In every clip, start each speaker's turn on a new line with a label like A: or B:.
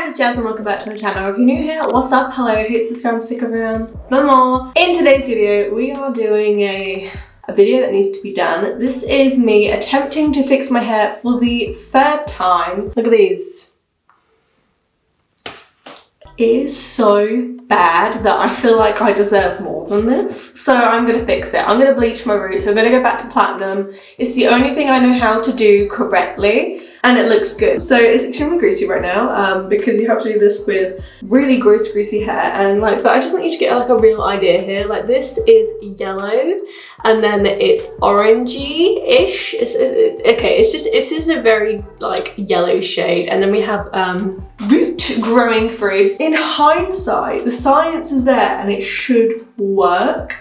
A: guys, it's Jazz and welcome back to my channel. If you're new here, what's up? Hello, hit subscribe, stick around for more. In today's video, we are doing a video that needs to be done. This is me attempting to fix my hair for the third time. Look at these. It is so bad that I feel like I deserve more than this. So I'm gonna fix it. I'm gonna bleach my roots. I'm gonna go back to platinum. It's the only thing I know how to do correctly and it looks good. So it's extremely greasy right now because you have to do this with really gross greasy hair, and like, but I just want you to get like a real idea here. Like this is yellow and then it's orangey-ish. It's just a very like yellow shade, and then we have root growing through. In hindsight, the science is there and it should work.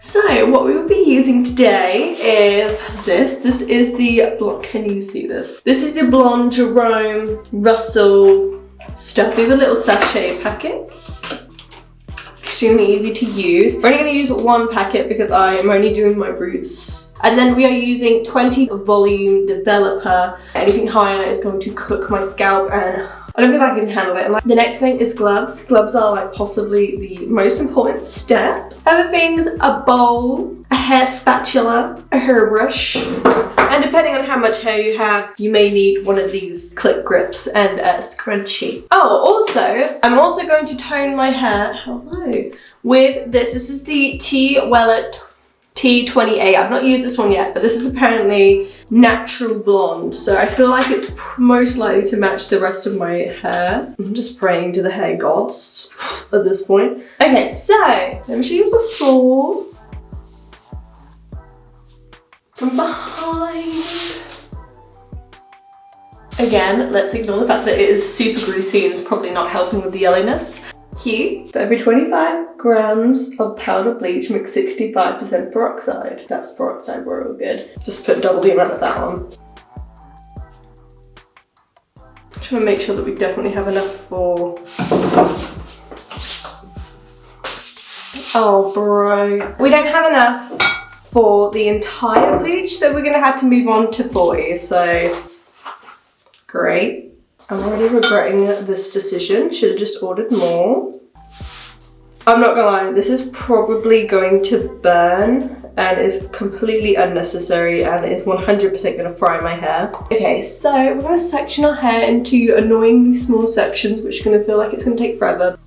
A: So what we will be using today is this. This is the Bblonde. Can you see this? This is the Bblonde Jerome Russell stuff. These are little sachet packets. Extremely easy to use. We're only going to use one packet because I am only doing my roots. And then we are using 20 volume developer. Anything higher is going to cook my scalp and I don't feel like I can handle it. And like, the next thing is gloves. Gloves are like possibly the most important step. Other things, a bowl, a hair spatula, a hairbrush, and depending on how much hair you have, you may need one of these clip grips and a scrunchie. Oh, also, I'm also going to tone my hair, with this. This is the Wella T28. I've not used this one yet, but this is apparently natural blonde, so I feel like it's most likely to match the rest of my hair. I'm just praying to the hair gods at this point. Okay, so let me show you before from behind. Again, let's ignore the fact that it is super greasy and it's probably not helping with the yellowness. Cute. For every 25 grams of powder bleach, mix 65% peroxide. That's peroxide, we're all good. Just put double the amount of that on. Trying to make sure that we definitely have enough for... Oh bro. We don't have enough for the entire bleach, so we're gonna have to move on to 40, so great. I'm already regretting this decision. Should have just ordered more. I'm not gonna lie, this is probably going to burn and is completely unnecessary and is 100% gonna fry my hair. Okay, so we're gonna section our hair into annoyingly small sections, which are gonna feel like it's gonna take forever.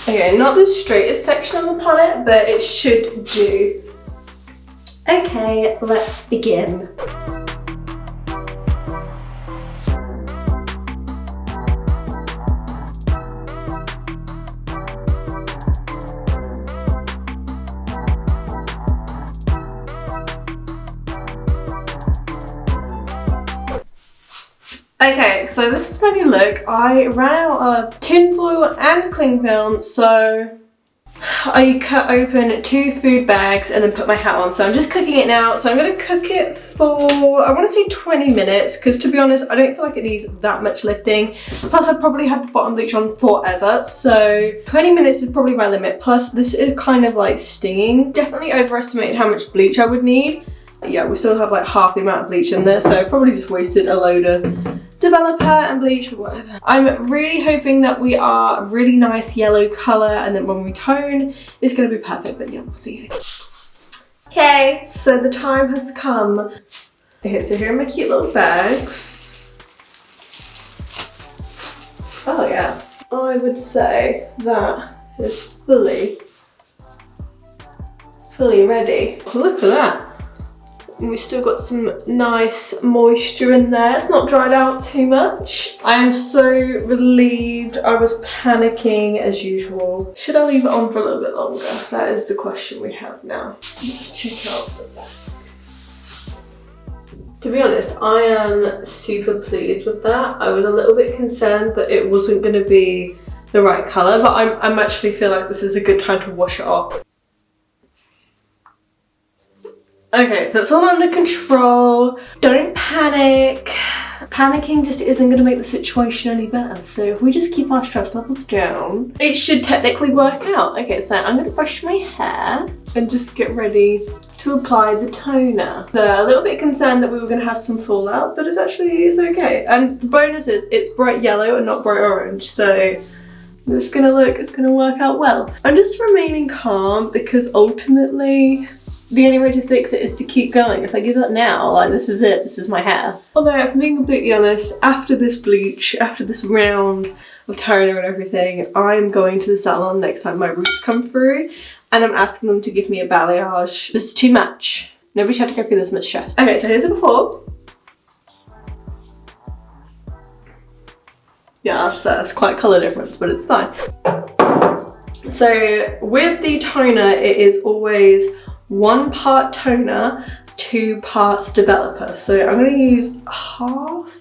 A: Okay, not the straightest section on the palette, but it should do. Okay, let's begin. Okay, so this is my new look. I ran out of tinfoil and cling film, so I cut open 2 food bags and then put my hat on. So I'm just cooking it now. So I'm gonna cook it for, I wanna say 20 minutes, because to be honest, I don't feel like it needs that much lifting. Plus I probably had the bottom bleach on forever. So 20 minutes is probably my limit. Plus this is kind of like stinging. Definitely overestimated how much bleach I would need. Yeah, we still have like half the amount of bleach in there. So I probably just wasted a load of developer and bleach, whatever. I'm really hoping that we are a really nice yellow color, and then when we tone, it's gonna be perfect, but yeah, we'll see. Okay, so the time has come. Okay, so here are my cute little bags. Oh yeah, I would say that is fully ready. Look at that. And we've still got some nice moisture in there. It's not dried out too much. I am so relieved. I was panicking as usual. Should I leave it on for a little bit longer? That is the question we have now. Let's check out the back. To be honest, I am super pleased with that. I was a little bit concerned that it wasn't gonna be the right color, but I actually feel like this is a good time to wash it off. Okay, so it's all under control. Don't panic. Panicking just isn't gonna make the situation any better. So if we just keep our stress levels down, it should technically work out. Okay, so I'm gonna brush my hair and just get ready to apply the toner. So a little bit concerned that we were going to have some fallout, but it's okay. And the bonus is it's bright yellow and not bright orange, so it's gonna work out well. I'm just remaining calm because ultimately the only way to fix it is to keep going. If I give up now, like, this is it, this is my hair. Although, if I'm being completely honest, after this bleach, after this round of toner and everything, I'm going to the salon next time my roots come through, and I'm asking them to give me a balayage. This is too much. Nobody should have to go through this much stress. Okay, so here's a before. Yeah, that's quite a colour difference, but it's fine. So with the toner, it is always 1 part toner, 2 parts developer. So I'm going to use half,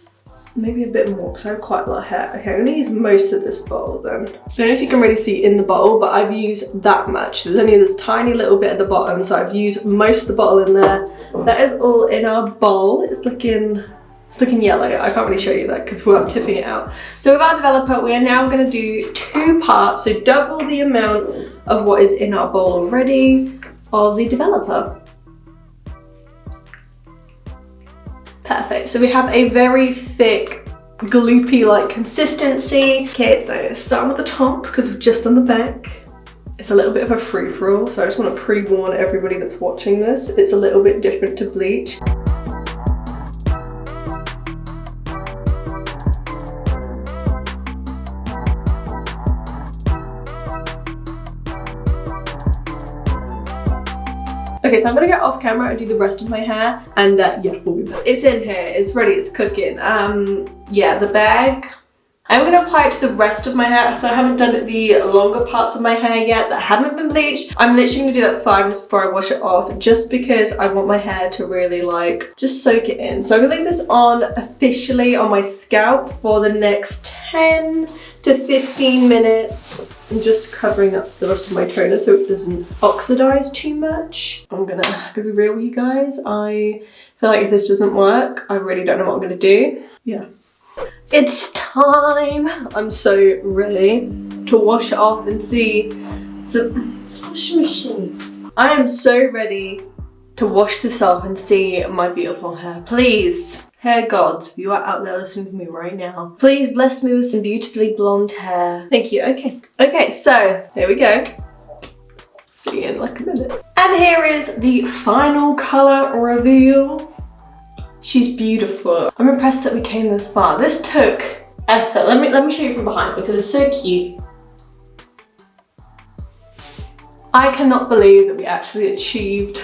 A: maybe a bit more because I have quite a lot of hair. Okay, I'm going to use most of this bottle then. I don't know if you can really see in the bottle, but I've used that much. There's only this tiny little bit at the bottom, so I've used most of the bottle in there. That is all in our bowl. It's looking yellow. I can't really show you that because I'm tipping it out. So with our developer, we are now going to do 2 parts, so double the amount of what is in our bowl already of the developer. Perfect. So we have a very thick, gloopy-like consistency. Okay, so starting with the top because we've just done the back. It's a little bit of a free-for-all, so I just want to pre-warn everybody that's watching this. It's a little bit different to bleach. Okay, so I'm gonna get off camera and do the rest of my hair, and yeah, we'll be back. It's in here, it's ready, it's cooking. Yeah, the bag. I'm gonna apply it to the rest of my hair, so I haven't done the longer parts of my hair yet that haven't been bleached. I'm literally gonna do that 5 minutes before I wash it off, just because I want my hair to really like, just soak it in. So I'm gonna leave this on officially on my scalp for the next 10 to 15 minutes. I'm just covering up the rest of my toner so it doesn't oxidize too much. I'm gonna be real with you guys. I feel like if this doesn't work, I really don't know what I'm gonna do. Yeah. It's time! I'm so ready to wash it off and see some washing machine. I am so ready to wash this off and see my beautiful hair. Please, hair gods, you are out there listening to me right now. Please bless me with some beautifully blonde hair. Thank you. Okay, so here we go. See you in like a minute. And here is the final color reveal. She's beautiful. I'm impressed that we came this far. This took effort. Let me show you from behind because it's so cute. I cannot believe that we actually achieved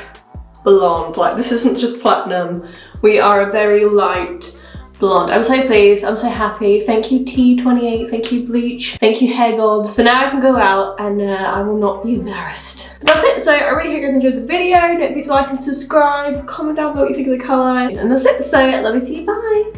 A: blonde. Like, this isn't just platinum. We are a very light blonde. I'm so pleased, I'm so happy. Thank you T28, thank you Bleach, thank you hair gods. So now I can go out and I will not be embarrassed. But that's it, so I really hope you guys enjoyed the video. Don't forget to like and subscribe, comment down below what you think of the colour. And that's it, so let me see you, bye.